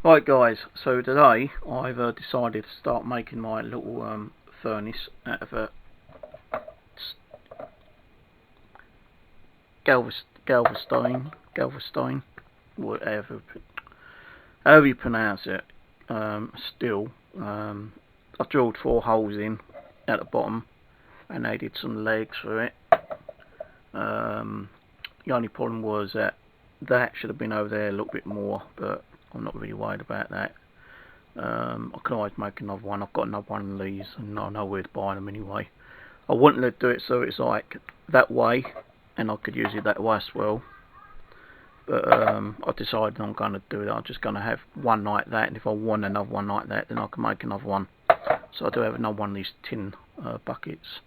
Right guys, so today I've decided to start making my little furnace out of a Galveston, whatever, however you pronounce it, steel. I drilled 4 holes in at the bottom and added some legs for it. The only problem was that should have been over there a little bit more, but I'm not really worried about that. I can always make another one. I've got another one of these and I know where to buy them anyway. I wanted to do it so it's like that way and I could use it that way as well, but I decided I'm going to do it. I'm just going to have one like that, and if I want another one like that then I can make another one. So I do have another one of these tin buckets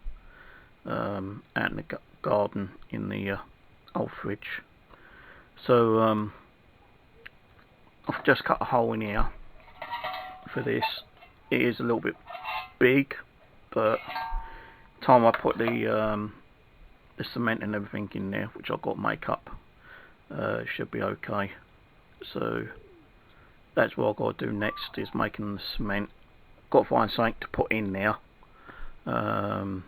out in the garden in the old fridge. So I've just cut a hole in here for this. It is a little bit big, but time I put the cement and everything in there, which I've got to make up, should be okay. So that's what I've got to do next, is making the cement. Got to find something to put in there. So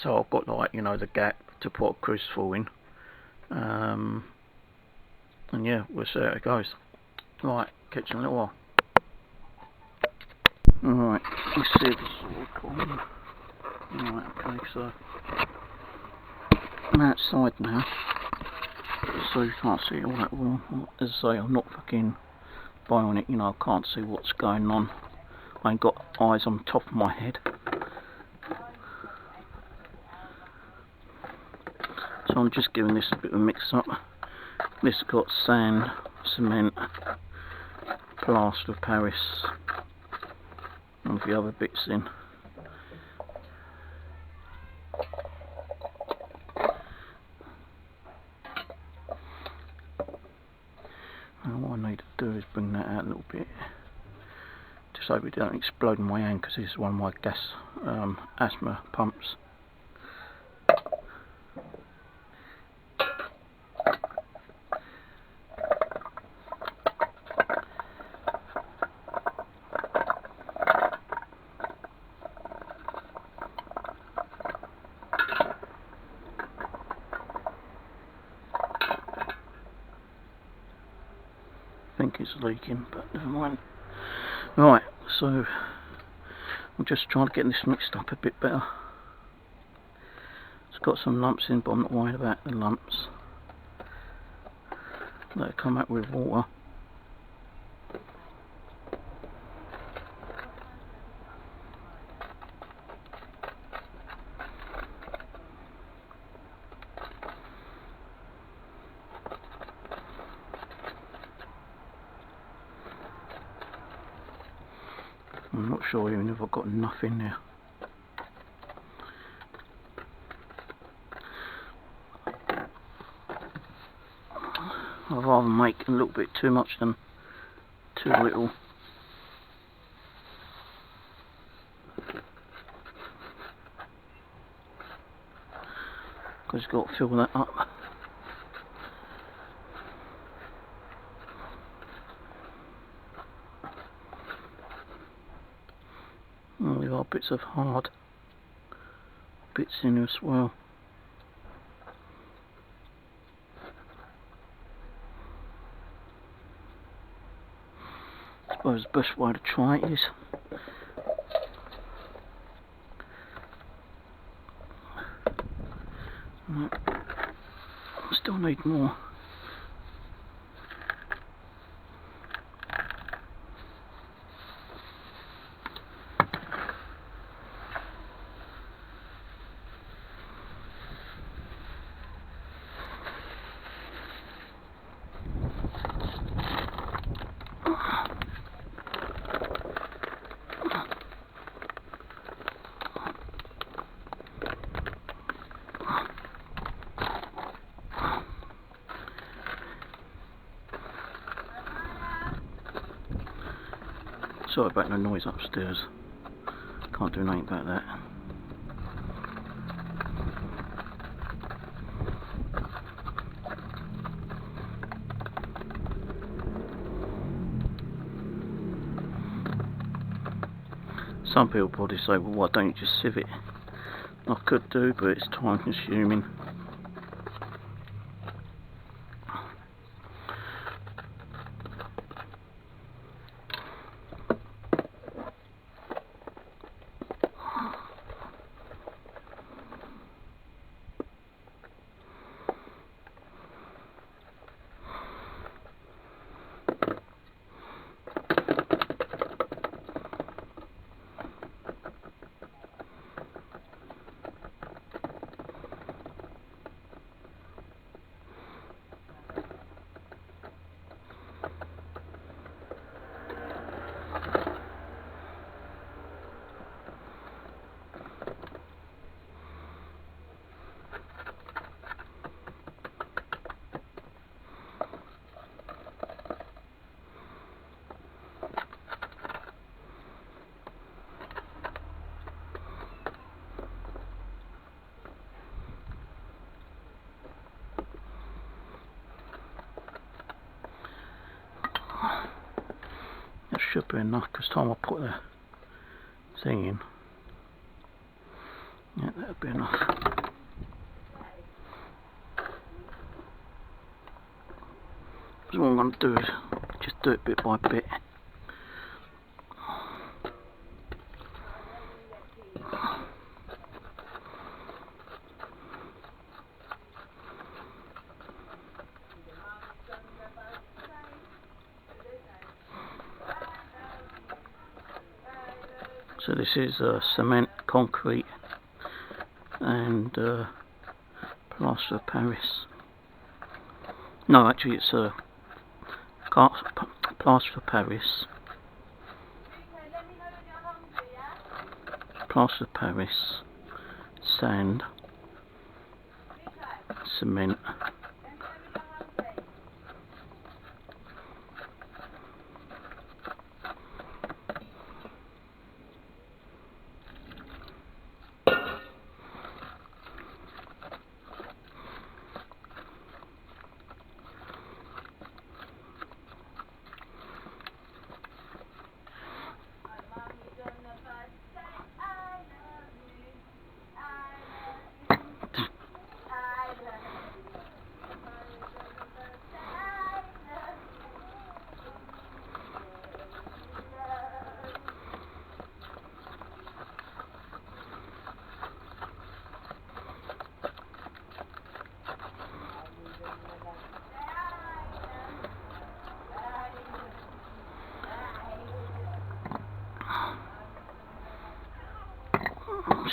I've got, like, you know, the gap to put a crucible in. And yeah, we'll see how it goes. Right, catch you in a little while. Alright, let's see if this is all recording. Alright, okay, so I'm outside now, so you can't see it all that well. As I say, I'm not fucking bionic, you know, I can't see what's going on. I ain't got eyes on top of my head. So I'm just giving this a bit of a mix up. This has got sand, cement, plaster of Paris, and the other bits in. And what I need to do is bring that out a little bit, just so it don't explode in my hand, because this is one of my gas asthma pumps. I think it's leaking, but never mind. Right, so I'm just trying to get this mixed up a bit better. It's got some lumps in, but I'm not worried about the lumps. Let it come out with water. I'm not sure even if I've got enough in there. I'd rather make a little bit too much than too little. Because you've got to fill that up. Oh, there are bits of hard bits in as well. I suppose the best way to try it is still need more. Sorry about the noise upstairs. Can't do nothing about that. Some people probably say, well, why don't you just sieve it? I could do, but it's time consuming. That should be enough, because time I put the thing in. Yeah, that'll be enough. So what I'm going to do is just do it bit by bit. So this is cement, concrete and plaster of Paris. No, actually it's plaster of Paris, plaster of Paris, sand, cement,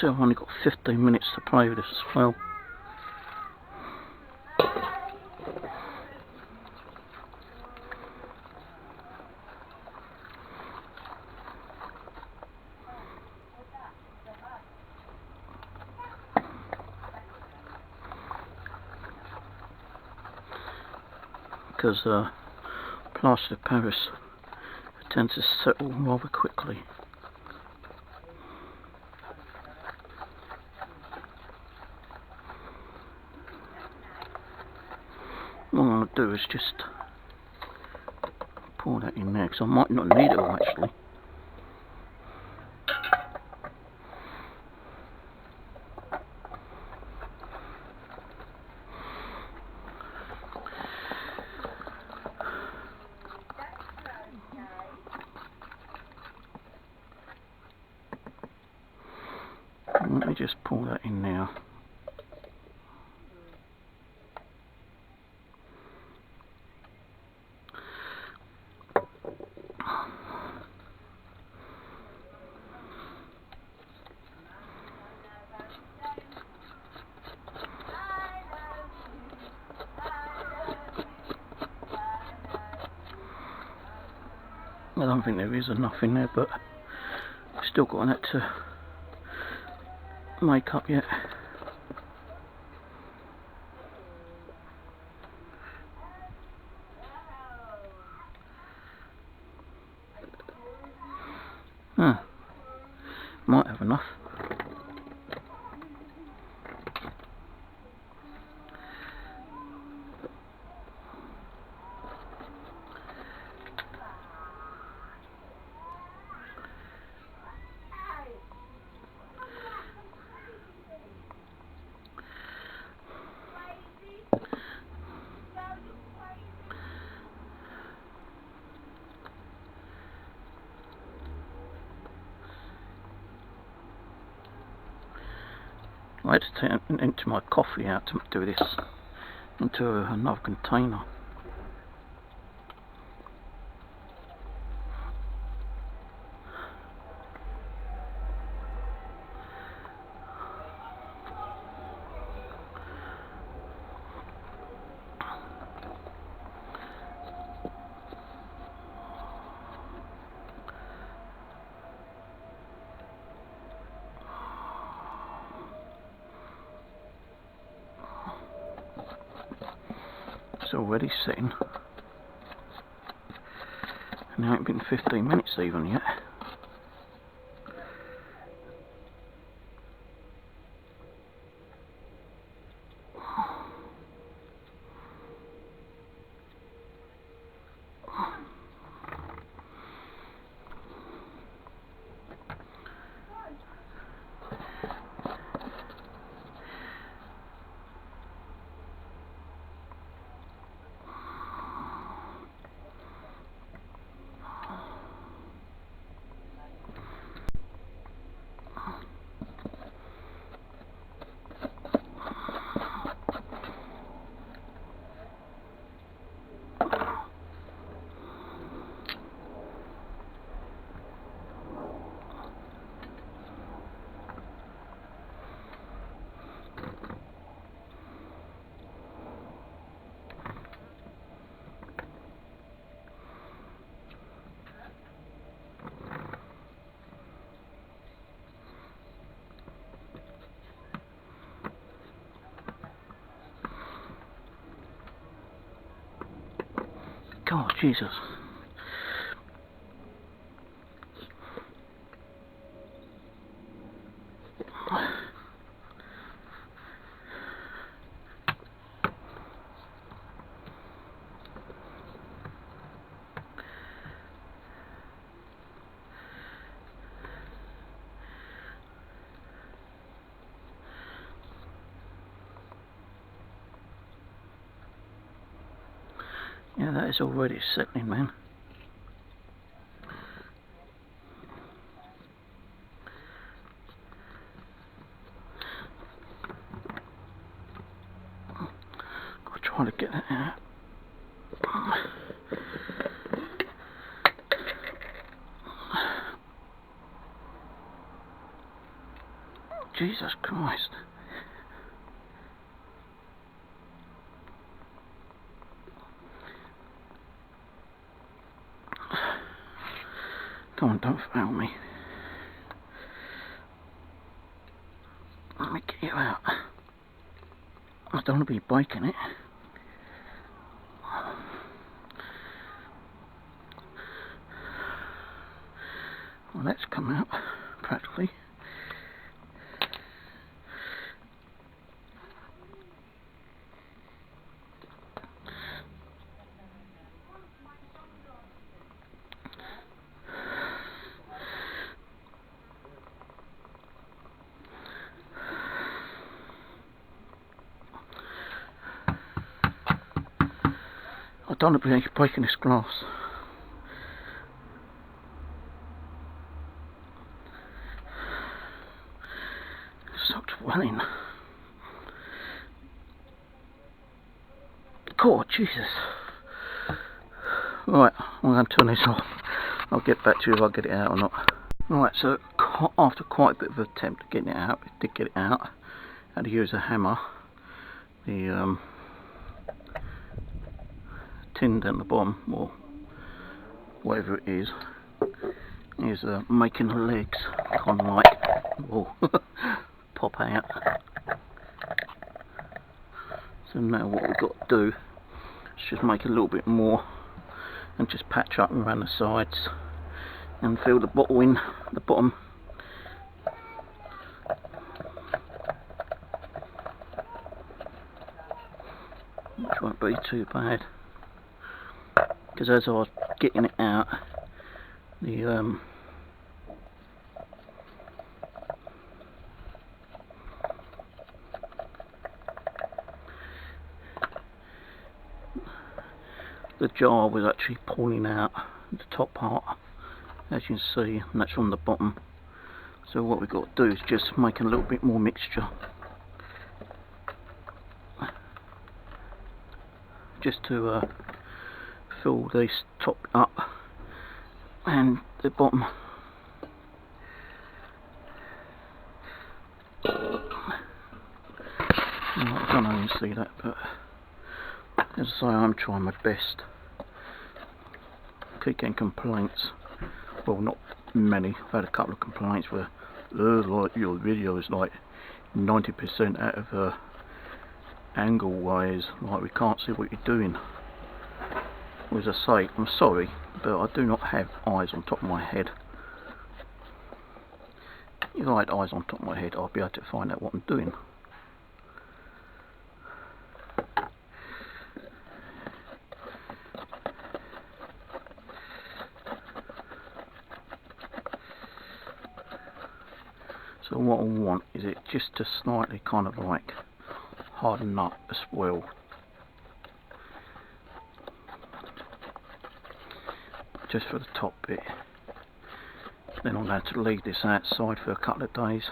so I've only got 15 minutes to play with this as well. Because plaster of Paris tends to settle rather quickly. What I'm going to do is just pour that in there, because I might not need it all actually. Let me just pour that in now. I don't think there is enough in there, but I've still got that to make up yet. Might have enough. I had to empty my coffee out to do this into another container. It's already setting, and it ain't been 15 minutes even yet. God, Jesus. Yeah, that is already settling, man. I'll try to get that out. Jesus Christ. Come on, don't fail me. Let me get you out. I don't want to be breaking it. Well, that's come out practically. I don't want to be breaking this glass. Stopped running. God, Jesus. Right, I'm going to turn this off. I'll get back to you if I get it out or not. Right, so after quite a bit of attempt at getting it out, I did get it out. I had to use a hammer. The tin down the bottom, or whatever it is making the legs kind of like pop out. So now what we've got to do is just make a little bit more and just patch up around the sides and fill the bottle in the bottom. Which won't be too bad, because as I was getting it out, the jar was actually pulling out the top part, as you can see, and that's on the bottom. So what we've got to do is just make a little bit more mixture. just to fill this top up and the bottom. I don't know if you can see that, but as I say, I'm trying my best. Keep getting complaints. Well, not many. I've had a couple of complaints where, like, your video is like 90% out of angle wise, like we can't see what you're doing. As I say, I'm sorry, but I do not have eyes on top of my head. If I had eyes on top of my head, I'd be able to find out what I'm doing. So what I want is it just to slightly kind of like harden up as well. Just for the top bit. Then I'm going to leave this outside for a couple of days.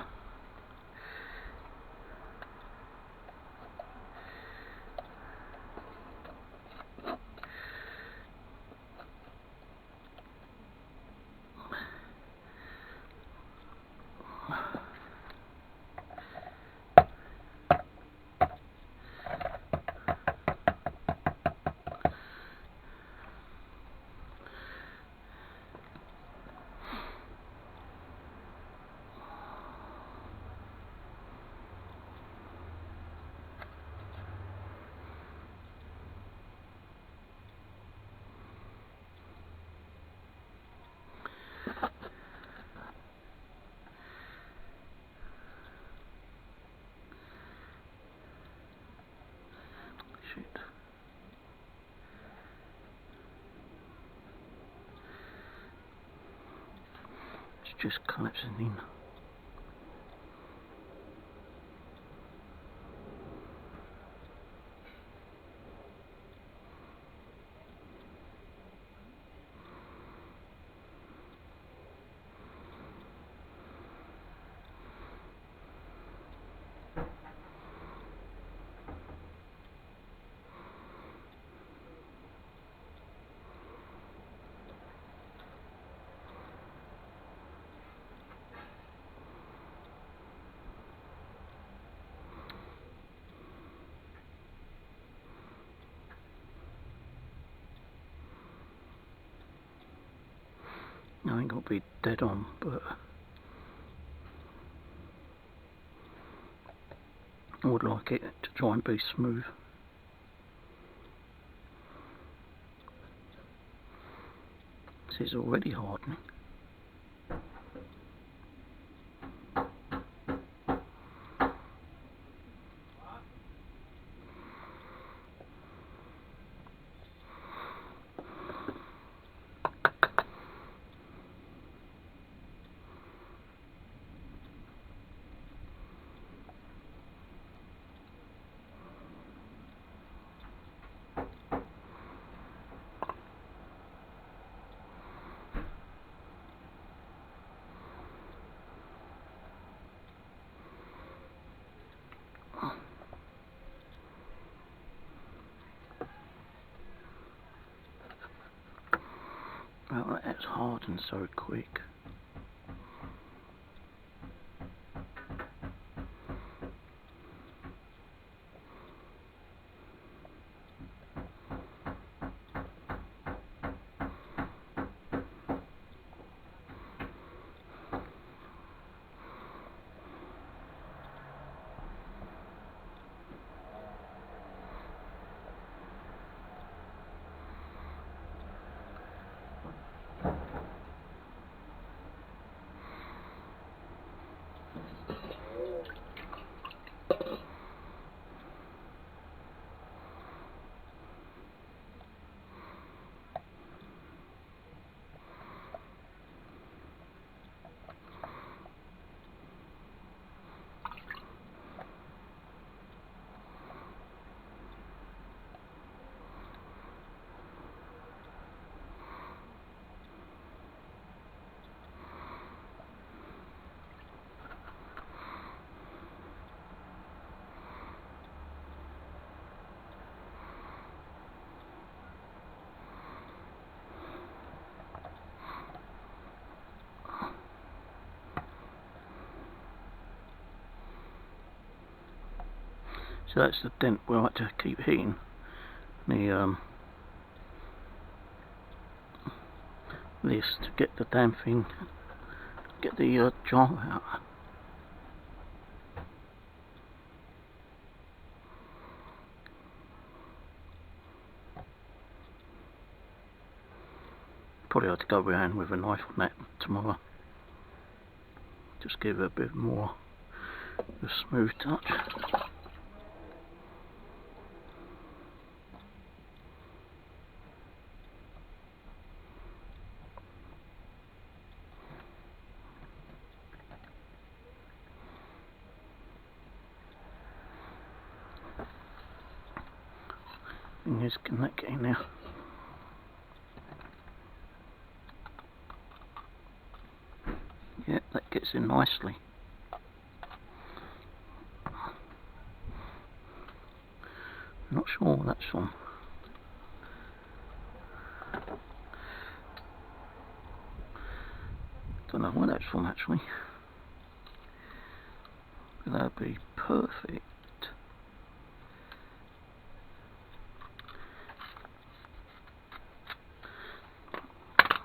It's just collapsing in. I ain't got to be dead on, but I would like it to try and be smooth. This is already hardening. Well, that's hardened so quick. So that's the dent where I had to keep hitting the this to get the damn thing, get the jar out. Probably have to go around with a knife on that tomorrow. Just give it a bit more of a smooth touch. Thing is, can that get in there? Yeah, that gets in nicely. Not sure what that's from. Don't know where that's from actually. But that'd be perfect.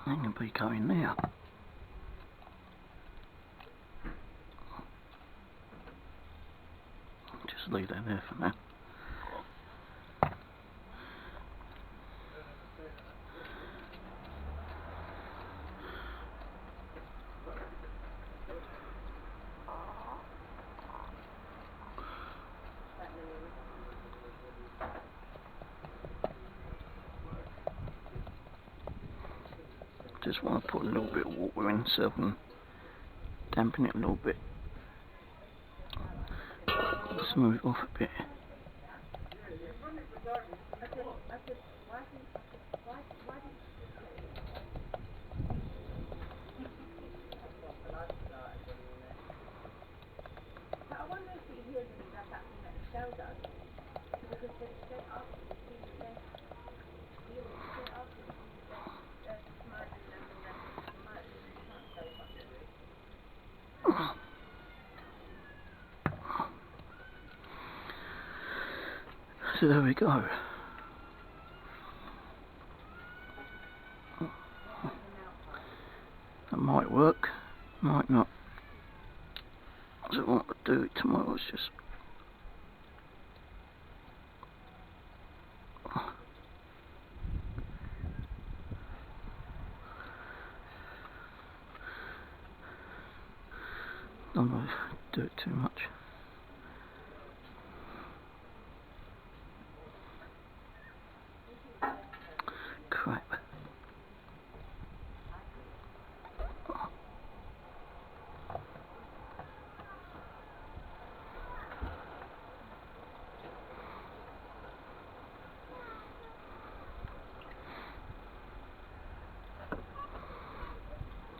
That can be going there. Just leave that there for now. Just want to put a little bit of water in so I can dampen it a little bit. Smooth it off a bit. So there we go. That might work, might not. I don't want to do it tomorrow, it's just don't want to do it too much. Crap.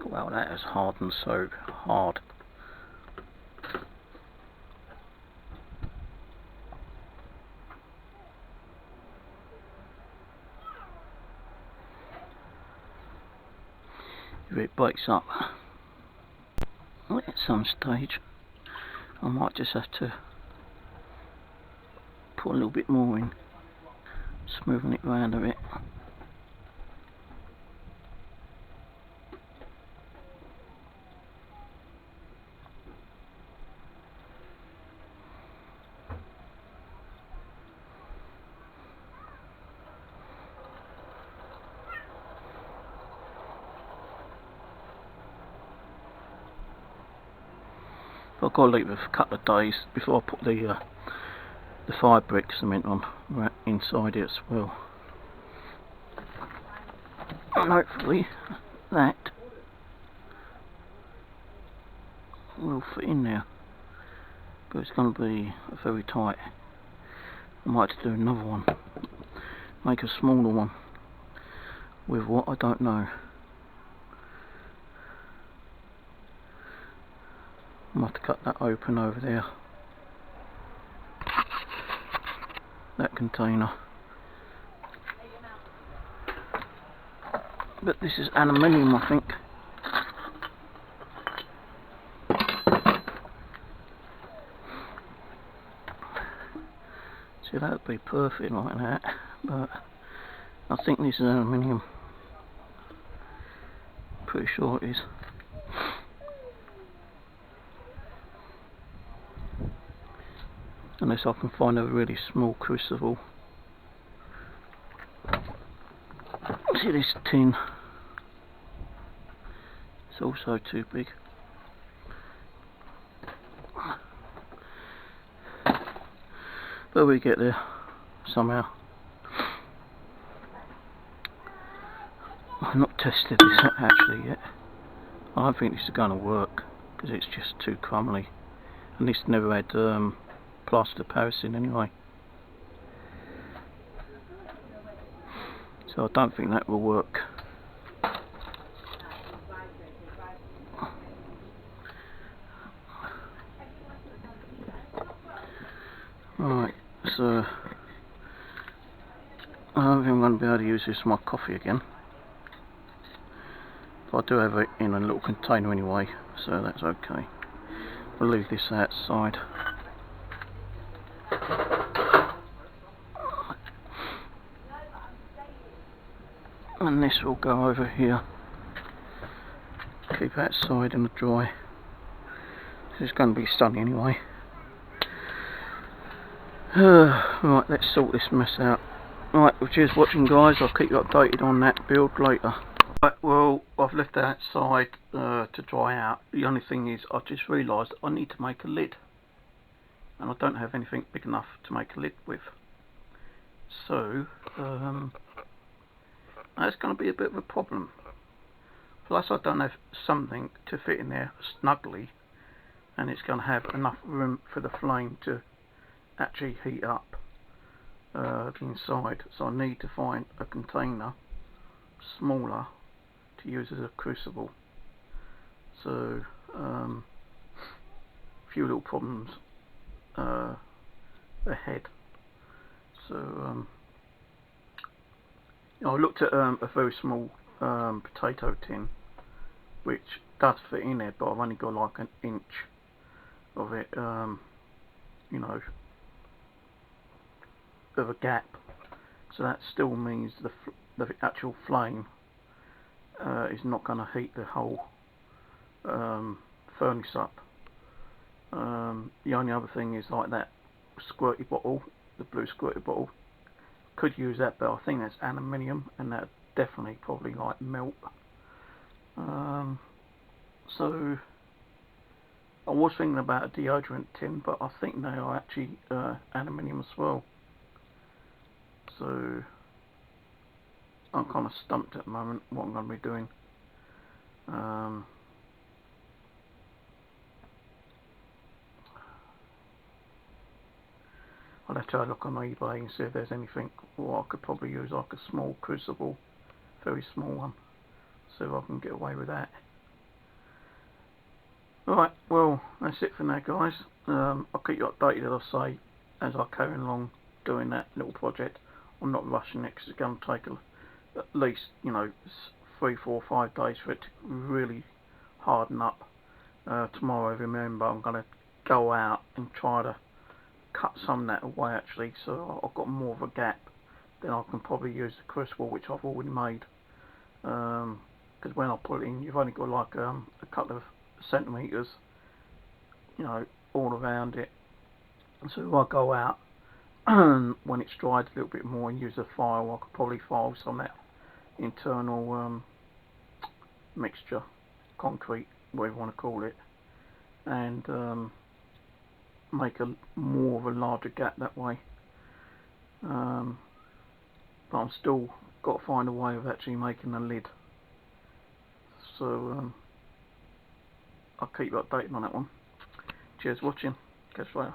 Wow, that is hardened so hard. If it breaks up at some stage, I might just have to put a little bit more in, smoothing it round a bit. I've got to leave it for a couple of days before I put the fire brick cement on right inside it as well. And hopefully that will fit in there. But it's going to be very tight. I might have to do another one. Make a smaller one. With what, I don't know. I might have to cut that open over there. That container. But this is aluminium, I think. that would be perfect like that, but I think this is aluminium. Pretty sure it is. Unless I can find a really small crucible. See this tin? It's also too big. But we get there somehow. I've not tested this actually yet. I don't think this is going to work because it's just too crumbly, and this never had plaster of Paris in anyway, so I don't think that will work. Right, so I don't think I'm going to be able to use this for my coffee again. But I do have it in a little container anyway, so that's okay. We'll leave this outside. And this will go over here. Keep outside in the dry. It's going to be sunny anyway. Right, let's sort this mess out. Right, well, cheers for watching guys. I'll keep you updated on that build later. Right, well, I've left that outside to dry out. The only thing is I've just realised I need to make a lid, and I don't have anything big enough to make a lid with. So that's going to be a bit of a problem. Plus I don't have something to fit in there snugly, and it's going to have enough room for the flame to actually heat up the inside. So I need to find a container smaller to use as a crucible. So a few little problems ahead. So I looked at a very small potato tin which does fit in there, but I've only got like an inch of it, you know, of a gap. So that still means the actual flame is not going to heat the whole furnace up. The only other thing is like that squirty bottle, the blue squirty bottle. Could use that, but I think that's aluminium, and that definitely probably like melt. So I was thinking about a deodorant tin, but I think they are actually aluminium as well. So I'm kind of stumped at the moment what I'm going to be doing. I'll have to have a look on eBay and see if there's anything, or I could probably use like a small crucible, very small one, see if I can get away with that. Right, well, that's it for now guys. I'll keep you updated, as I say, as I carry along doing that little project. I'm not rushing it because it's going to take at least, you know, 3, 4, 5 days for it to really harden up. Tomorrow, remember, I'm going to go out and try to cut some of that away actually, so I've got more of a gap. Then I can probably use the crucible which I've already made, because when I put it in, you've only got like a couple of centimetres, you know, all around it. So if I go out when it's dried a little bit more and use a file, I could probably file some of that internal mixture, concrete, whatever you want to call it, and make a more of a larger gap that way. But I'm still got to find a way of actually making a lid. So I'll keep you updated on that one. Cheers for watching. Catch you later.